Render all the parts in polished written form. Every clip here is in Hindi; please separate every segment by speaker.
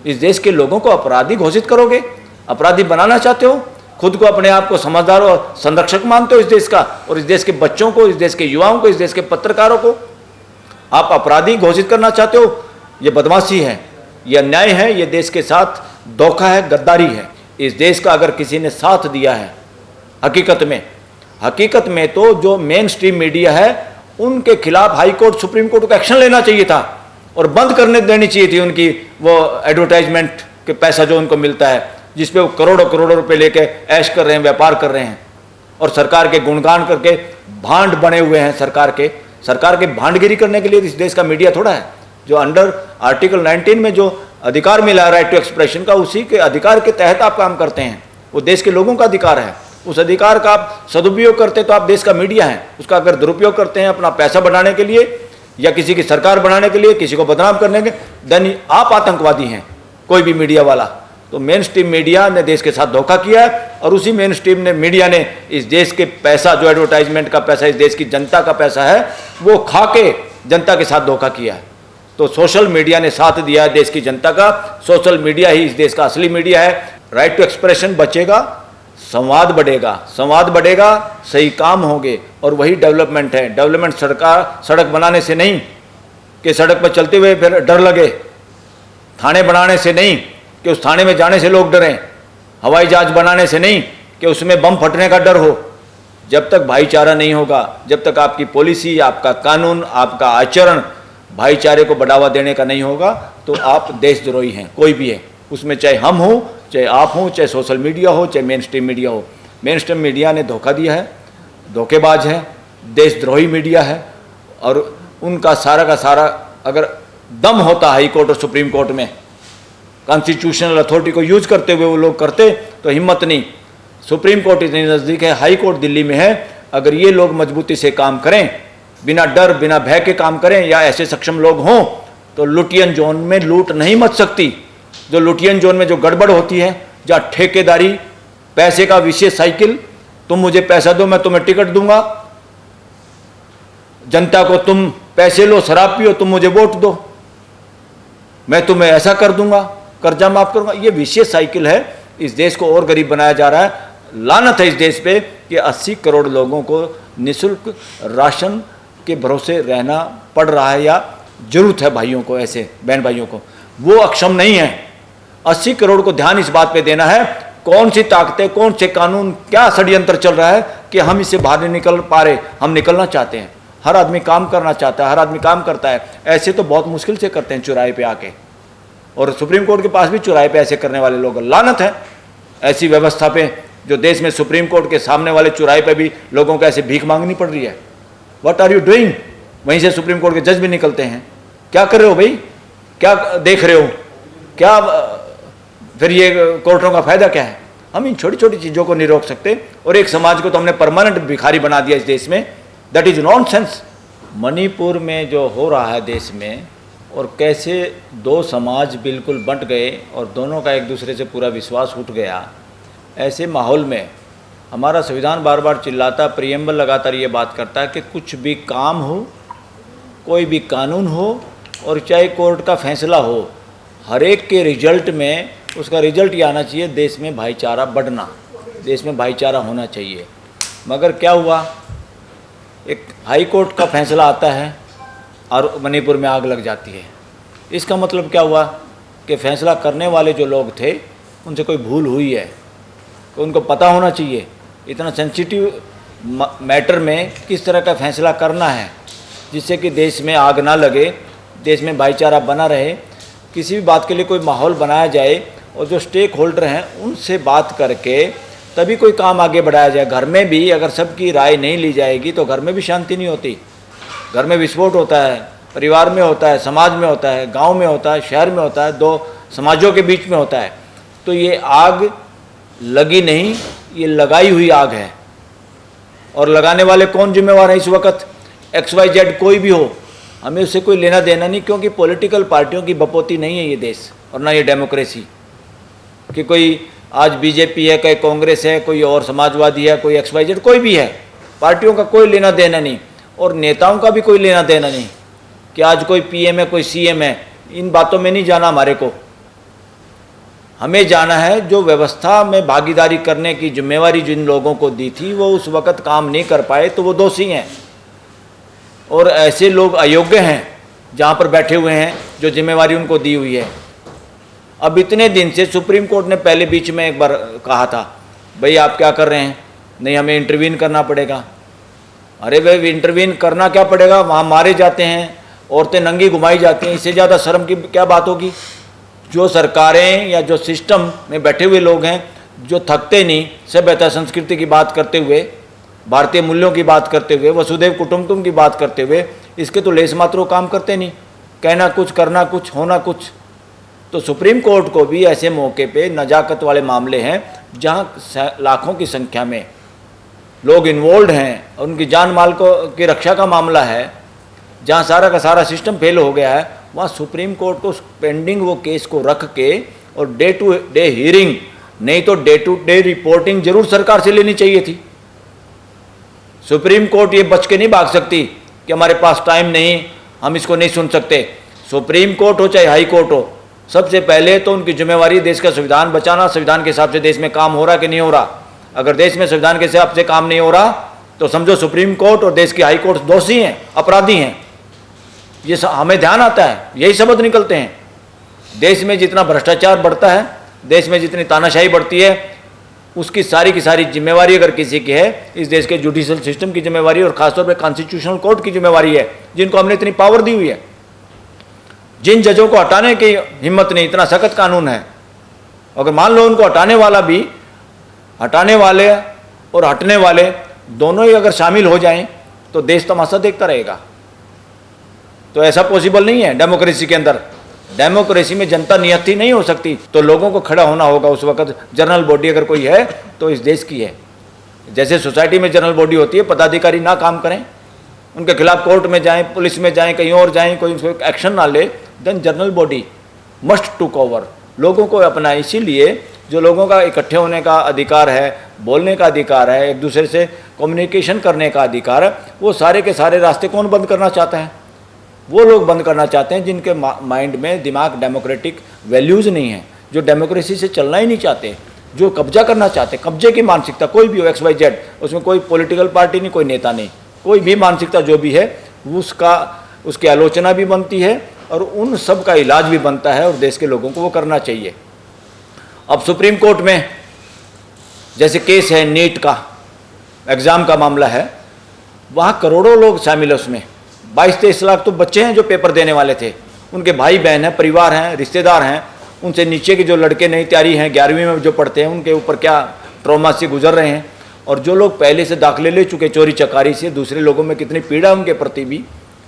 Speaker 1: इस देश के लोगों को अपराधी घोषित करोगे? अपराधी बनाना चाहते हो? खुद को, अपने आप को समझदार और संरक्षक मानते हो इस देश का, और इस देश के बच्चों को, इस देश के युवाओं को, इस देश के पत्रकारों को आप अपराधी घोषित करना चाहते हो? ये बदमाशी है, ये अन्याय है, ये देश के साथ धोखा है, गद्दारी है। इस देश का अगर किसी ने साथ दिया है, हकीकत में तो जो मेन स्ट्रीम मीडिया है उनके खिलाफ हाई कोर्ट, सुप्रीम कोर्ट को एक्शन लेना चाहिए था और बंद करने देनी चाहिए थी उनकी वो एडवर्टाइजमेंट के पैसा जो उनको मिलता है, जिसपे वो करोड़ों करोड़ों रुपए लेके ऐश कर रहे हैं, व्यापार कर रहे हैं और सरकार के गुणगान करके भांड बने हुए हैं। सरकार के भांडगिरी करने के लिए इस देश का मीडिया थोड़ा है। जो अंडर आर्टिकल 19 में जो अधिकार मिला है राइट टू एक्सप्रेशन का, उसी के अधिकार के तहत आप काम करते हैं। वो देश के लोगों का अधिकार है, उस अधिकार का आप सदुपयोग करते तो आप देश का मीडिया है। उसका अगर दुरुपयोग करते हैं अपना पैसा बढ़ाने के लिए या किसी की सरकार बनाने के लिए, किसी को बदनाम करने के, देन आप आतंकवादी हैं, कोई भी मीडिया वाला। तो मेन स्ट्रीम मीडिया ने देश के साथ धोखा किया है और उसी मेन स्ट्रीम मीडिया ने इस देश के पैसा, जो एडवर्टाइजमेंट का पैसा, इस देश की जनता का पैसा है, वो खा के जनता के साथ धोखा किया है। तो सोशल मीडिया ने साथ दिया है देश की जनता का। सोशल मीडिया ही इस देश का असली मीडिया है। राइट टू एक्सप्रेशन बचेगा, संवाद बढ़ेगा, सही काम होंगे, और वही डेवलपमेंट है। डेवलपमेंट सड़क बनाने से नहीं कि सड़क पर चलते हुए फिर डर लगे, थाने बनाने से नहीं कि उस थाने में जाने से लोग डरें, हवाई जहाज बनाने से नहीं कि उसमें बम फटने का डर हो। जब तक भाईचारा नहीं होगा, जब तक आपकी पॉलिसी, आपका कानून, आपका आचरण भाईचारे को बढ़ावा देने का नहीं होगा, तो आप देशद्रोही हैं, कोई भी है। उसमें चाहे हम हों, चाहे आप हों, चाहे सोशल मीडिया हो, चाहे मेन स्ट्रीम मीडिया हो। मेन स्ट्रीम मीडिया ने धोखा दिया है, धोखेबाज है, देशद्रोही मीडिया है। और उनका सारा का सारा अगर दम होता हाई कोर्ट और सुप्रीम कोर्ट में, कॉन्स्टिट्यूशनल अथॉरिटी को यूज करते हुए वो लोग करते, तो हिम्मत नहीं। सुप्रीम कोर्ट इतनी नज़दीक है, हाई कोर्ट दिल्ली में है। अगर ये लोग मजबूती से काम करें, बिना डर, बिना भय के काम करें, या ऐसे सक्षम लोग हों, तो लुटियन जोन में लूट नहीं मच सकती। जो लुटियन जोन में जो गड़बड़ होती है, जहाँ ठेकेदारी, पैसे का विशेष साइकिल, तुम मुझे पैसा दो, मैं तुम्हें टिकट दूंगा, जनता को तुम पैसे लो, शराब पियो, तुम मुझे वोट दो, मैं तुम्हें ऐसा कर दूंगा, कर्जा माफ करूंगा। ये विशेष साइकिल है। इस देश को और गरीब बनाया जा रहा है। लानत है इस देश पे कि 80 करोड़ लोगों को निःशुल्क राशन के भरोसे रहना पड़ रहा है, या जरूरत है भाइयों को, ऐसे बहन भाइयों को। वो अक्षम नहीं है। 80 करोड़ को ध्यान इस बात पे देना है, कौन सी ताकतें, कौन से कानून, क्या षड्यंत्र चल रहा है कि हम इससे बाहर नहीं निकल पा रहे। हम निकलना चाहते हैं, हर आदमी काम करना चाहता है, हर आदमी काम करता है। ऐसे तो बहुत मुश्किल से करते हैं चौराहे पे आके, और सुप्रीम कोर्ट के पास भी चौराहे पे ऐसे करने वाले लोग। लानत है ऐसी व्यवस्था पे, जो देश में सुप्रीम कोर्ट के सामने वाले चौराहे पे भी लोगों को ऐसे भीख मांगनी पड़ रही है। What are you doing? वहीं से सुप्रीम कोर्ट के जज भी निकलते हैं। क्या कर रहे हो भाई, क्या देख रहे हो, क्या फिर ये कोर्टों का फायदा क्या है? हम इन छोटी छोटी चीज़ों को नहीं रोक सकते, और एक समाज को तो हमने परमानेंट भिखारी बना दिया इस देश में। That is nonsense. मणिपुर में जो हो रहा है देश में, और कैसे दो समाज बिल्कुल बंट गए और दोनों का एक दूसरे से पूरा विश्वास उठ गया, ऐसे माहौल में हमारा संविधान बार बार चिल्लाता, प्रियम्बल लगातार ये बात करता है कि कुछ भी काम हो, कोई भी कानून हो, और चाहे कोर्ट का फैसला हो, हर एक के रिजल्ट में उसका रिजल्ट ये आना चाहिए, देश में भाईचारा बढ़ना, देश में भाईचारा होना चाहिए। मगर क्या हुआ, एक हाई कोर्ट का फैसला आता है और मणिपुर में आग लग जाती है। इसका मतलब क्या हुआ कि फैसला करने वाले जो लोग थे उनसे कोई भूल हुई है। तो उनको पता होना चाहिए इतना सेंसिटिव मैटर में किस तरह का फैसला करना है, जिससे कि देश में आग ना लगे, देश में भाईचारा बना रहे। किसी भी बात के लिए कोई माहौल बनाया जाए और जो स्टेक होल्डर हैं उनसे बात करके तभी कोई काम आगे बढ़ाया जाए। घर में भी अगर सबकी राय नहीं ली जाएगी तो घर में भी शांति नहीं होती। घर में विस्फोट होता है, परिवार में होता है, समाज में होता है, गांव में होता है, शहर में होता है, दो समाजों के बीच में होता है। तो ये आग लगी नहीं, ये लगाई हुई आग है। और लगाने वाले कौन जिम्मेवार है इस वक्त? XYZ कोई भी हो, हमें उससे कोई लेना देना नहीं, क्योंकि पॉलिटिकल पार्टियों की बपोती नहीं है ये देश, और ना ये डेमोक्रेसी कि कोई आज बीजेपी है, कोई कांग्रेस है, कोई और समाजवादी है, कोई XYZ कोई भी है। पार्टियों का कोई लेना देना नहीं, और नेताओं का भी कोई लेना देना नहीं कि आज कोई PM है, कोई CM है। इन बातों में नहीं जाना हमारे को। हमें जाना है, जो व्यवस्था में भागीदारी करने की जिम्मेवारी जिन लोगों को दी थी वो उस वक़्त काम नहीं कर पाए तो वो दोषी हैं, और ऐसे लोग अयोग्य हैं जहाँ पर बैठे हुए हैं जो जिम्मेवारी उनको दी हुई है। अब इतने दिन से सुप्रीम कोर्ट ने पहले बीच में एक बार कहा था, भाई आप क्या कर रहे हैं, नहीं हमें इंटरवीन करना पड़ेगा। अरे भाई इंटरवीन करना क्या पड़ेगा, वहाँ मारे जाते हैं, औरतें नंगी घुमाई जाती हैं, इससे ज़्यादा शर्म की क्या बात होगी। जो सरकारें या जो सिस्टम में बैठे हुए लोग हैं जो थकते नहीं, सभ्यता संस्कृति की बात करते हुए, भारतीय मूल्यों की बात करते हुए, वसुधैव कुटुंबकम की बात करते हुए, इसके तो लेस मात्र काम करते नहीं, कहना कुछ करना कुछ होना कुछ। तो सुप्रीम कोर्ट को भी ऐसे मौके पे नजाकत वाले मामले हैं जहाँ लाखों की संख्या में लोग इन्वॉल्व हैं, उनकी जान माल को की रक्षा का मामला है, जहाँ सारा का सारा सिस्टम फेल हो गया है, वहाँ सुप्रीम कोर्ट को पेंडिंग वो केस को रख के और डे टू डे हियरिंग नहीं तो डे टू डे रिपोर्टिंग जरूर सरकार से लेनी चाहिए थी। सुप्रीम कोर्ट ये बच के नहीं भाग सकती कि हमारे पास टाइम नहीं, हम इसको नहीं सुन सकते। सुप्रीम कोर्ट हो चाहे हाई कोर्ट हो, सबसे पहले तो उनकी जिम्मेवारी देश का संविधान बचाना, संविधान के हिसाब से देश में काम हो रहा कि नहीं हो रहा। अगर देश में संविधान के हिसाब से काम नहीं हो रहा तो समझो सुप्रीम कोर्ट और देश की हाई कोर्ट दोषी हैं, अपराधी हैं। ये हमें ध्यान आता है, यही शब्द निकलते हैं। देश में जितना भ्रष्टाचार बढ़ता है, देश में जितनी तानाशाही बढ़ती है, उसकी सारी की सारी जिम्मेवारी अगर किसी की है, इस देश के जुडिशियल सिस्टम की जिम्मेवारी और खासतौर पर कॉन्स्टिट्यूशनल कोर्ट की जिम्मेवारी है, जिनको हमने इतनी पावर दी हुई है। जिन जजों को हटाने की हिम्मत नहीं, इतना सख्त कानून है, अगर मान लो उनको हटाने वाला भी, हटाने वाले और हटने वाले दोनों ही अगर शामिल हो जाएं तो देश तमाशा देखता रहेगा। तो ऐसा पॉसिबल नहीं है डेमोक्रेसी के अंदर। डेमोक्रेसी में जनता नियति नहीं हो सकती, तो लोगों को खड़ा होना होगा उस वक्त। जनरल बॉडी अगर कोई है तो इस देश की है। जैसे सोसाइटी में जनरल बॉडी होती है, पदाधिकारी ना काम करें, उनके खिलाफ कोर्ट में जाएं, पुलिस में जाएं, कहीं और जाएं, कोई एक्शन ना ले, then general body must to cover लोगों को अपना। इसीलिए जो लोगों का इकट्ठे होने का अधिकार है, बोलने का अधिकार है, एक दूसरे से कम्युनिकेशन करने का अधिकार है, वो सारे के सारे रास्ते कौन बंद करना चाहता है? वो लोग बंद करना चाहते हैं जिनके माइंड में दिमाग डेमोक्रेटिक वैल्यूज़ नहीं है, जो डेमोक्रेसी से चलना ही नहीं चाहते, जो कब्जा करना चाहते, कब्जे की मानसिकता कोई भी हो, XYZ, उसमें कोई पॉलिटिकल पार्टी नहीं, कोई नेता नहीं, कोई भी मानसिकता जो भी है उसकी आलोचना भी बनती है और उन सब का इलाज भी बनता है और देश के लोगों को वो करना चाहिए। अब सुप्रीम कोर्ट में जैसे केस है नीट का, एग्ज़ाम का मामला है, वहाँ करोड़ों लोग शामिल है। उसमें 22-23 लाख तो बच्चे हैं जो पेपर देने वाले थे, उनके भाई बहन हैं, परिवार हैं, रिश्तेदार हैं, उनसे नीचे के जो लड़के नई तैयारी हैं, 11वीं में जो पढ़ते हैं, उनके ऊपर क्या ट्रॉमा से गुजर रहे हैं। और जो लोग पहले से दाखिले ले चुके चोरी चकारी से, दूसरे लोगों में कितनी पीड़ा उनके प्रति भी,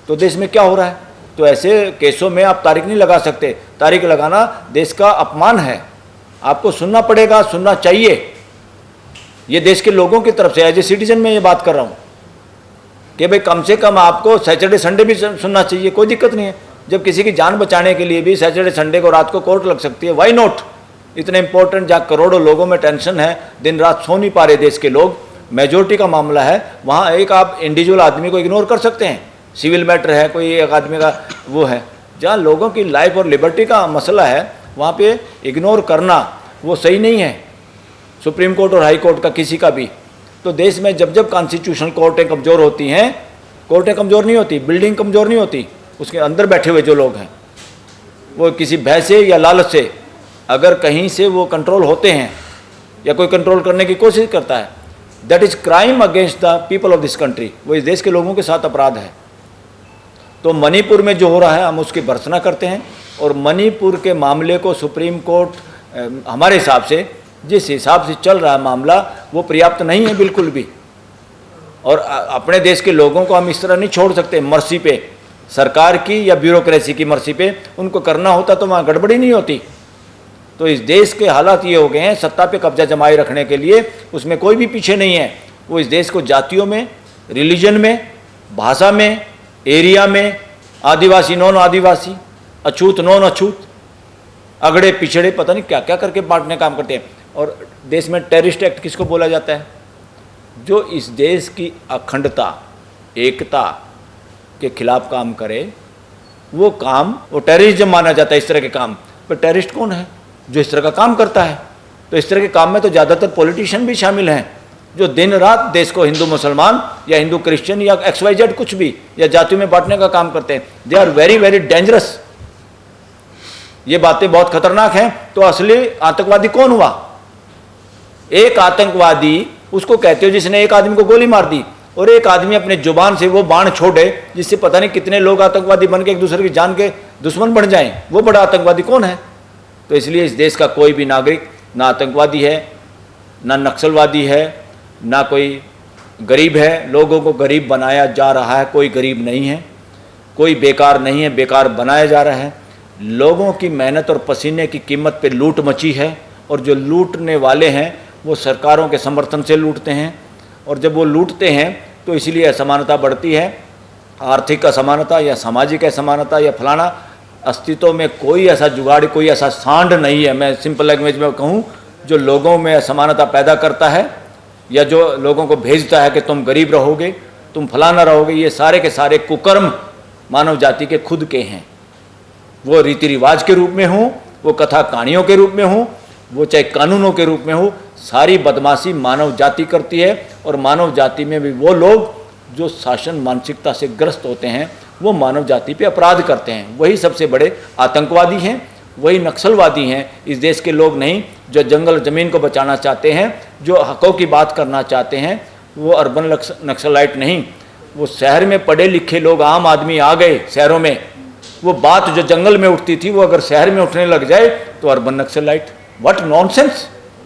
Speaker 1: तो देश में क्या हो रहा है। तो ऐसे केसों में आप तारीख नहीं लगा सकते। तारीख लगाना देश का अपमान है। आपको सुनना पड़ेगा, सुनना चाहिए। ये देश के लोगों की तरफ से एज ए सिटीजन में ये बात कर रहा हूँ कि भाई कम से कम आपको सैटरडे संडे भी सुनना चाहिए, कोई दिक्कत नहीं है। जब किसी की जान बचाने के लिए भी सैटरडे संडे को रात को कोर्ट लग सकती है, वाई नॉट। इतने इंपॉर्टेंट जहाँ करोड़ों लोगों में टेंशन है, दिन रात सो नहीं पा रहे देश के लोग, मेजोरिटी का मामला है, वहाँ एक आप इंडिविजुअल आदमी को इग्नोर कर सकते हैं। सिविल मैटर है, कोई एक आदमी का वो है, जहाँ लोगों की लाइफ और लिबर्टी का मसला है, वहाँ पे इग्नोर करना वो सही नहीं है, सुप्रीम कोर्ट और हाई कोर्ट का किसी का भी। तो देश में जब जब कॉन्स्टिट्यूशनल कोर्टें कमज़ोर होती हैं, कोर्टें कमज़ोर नहीं होती, बिल्डिंग कमज़ोर नहीं होती, उसके अंदर बैठे हुए जो लोग हैं वो किसी भय से या लालच से अगर कहीं से वो कंट्रोल होते हैं या कोई कंट्रोल करने की कोशिश करता है, that is crime against the people of this country. वो इस देश के लोगों के साथ अपराध है। तो मणिपुर में जो हो रहा है हम उसकी भर्त्सना करते हैं और मणिपुर के मामले को सुप्रीम कोर्ट हमारे हिसाब से जिस हिसाब से चल रहा है मामला वो पर्याप्त नहीं है बिल्कुल भी। और अपने देश के लोगों को हम इस तरह नहीं छोड़ सकते मर्सी पे, सरकार की या ब्यूरोक्रेसी की मर्सी पे। उनको करना होता तो वहाँ गड़बड़ी नहीं होती। तो इस देश के हालात ये हो गए हैं सत्ता पे कब्जा जमाए रखने के लिए, उसमें कोई भी पीछे नहीं है। वो इस देश को जातियों में, रिलीजन में, भाषा में, एरिया में, आदिवासी नॉन आदिवासी, अछूत नॉन अछूत, अगड़े पिछड़े, पता नहीं क्या क्या करके बांटने काम करते हैं। और देश में टेररिस्ट एक्ट किसको बोला जाता है? जो इस देश की अखंडता, एकता के खिलाफ काम करे वो काम, वो टेररिज्म माना जाता है। इस तरह के काम पर टेररिस्ट कौन है? जो इस तरह का काम करता है। तो इस तरह के काम में तो ज़्यादातर पॉलिटिशियन भी शामिल हैं, जो दिन रात देश को हिंदू मुसलमान या हिंदू क्रिश्चियन या XYZ कुछ भी या जातियों में बांटने का काम करते हैं। They are very very dangerous. ये बातें बहुत खतरनाक हैं। तो असली आतंकवादी कौन हुआ? एक आतंकवादी उसको कहते हो जिसने एक आदमी को गोली मार दी, और एक आदमी अपने जुबान से वो बाण छोड़े जिससे पता नहीं कितने लोग आतंकवादी बन के एक दूसरे की जान के दुश्मन बन जाएं। वो बड़ा आतंकवादी कौन है? तो इसलिए इस देश का कोई भी नागरिक ना आतंकवादी है, ना नक्सलवादी है, ना कोई गरीब है। लोगों को गरीब बनाया जा रहा है, कोई गरीब नहीं है, कोई बेकार नहीं है, बेकार बनाया जा रहा है। लोगों की मेहनत और पसीने की कीमत पे लूट मची है, और जो लूटने वाले हैं वो सरकारों के समर्थन से लूटते हैं, और जब वो लूटते हैं तो इसलिए असमानता बढ़ती है। आर्थिक असमानता या सामाजिक असमानता या फलाना, अस्तित्व में कोई ऐसा जुगाड़, कोई ऐसा सांड नहीं है, मैं सिंपल लैंग्वेज में कहूँ, जो लोगों में असमानता पैदा करता है या जो लोगों को भेजता है कि तुम गरीब रहोगे, तुम फलाना रहोगे। ये सारे के सारे कुकर्म मानव जाति के खुद के हैं। वो रीति रिवाज के रूप में हो, वो कथा कहानियों के रूप में हो, वो चाहे कानूनों के रूप में हो, सारी बदमाशी मानव जाति करती है। और मानव जाति में भी वो लोग जो शासन मानसिकता से ग्रस्त होते हैं, वो मानव जाति पे अपराध करते हैं, वही सबसे बड़े आतंकवादी हैं, वही नक्सलवादी हैं। इस देश के लोग नहीं जो जंगल ज़मीन को बचाना चाहते हैं, जो हकों की बात करना चाहते हैं, वो अर्बन नक्सलाइट नहीं। वो शहर में पढ़े लिखे लोग, आम आदमी आ गए शहरों में, वो बात जो जंगल में उठती थी वो अगर शहर में उठने लग जाए तो अर्बन नक्सलाइट। What nonsense.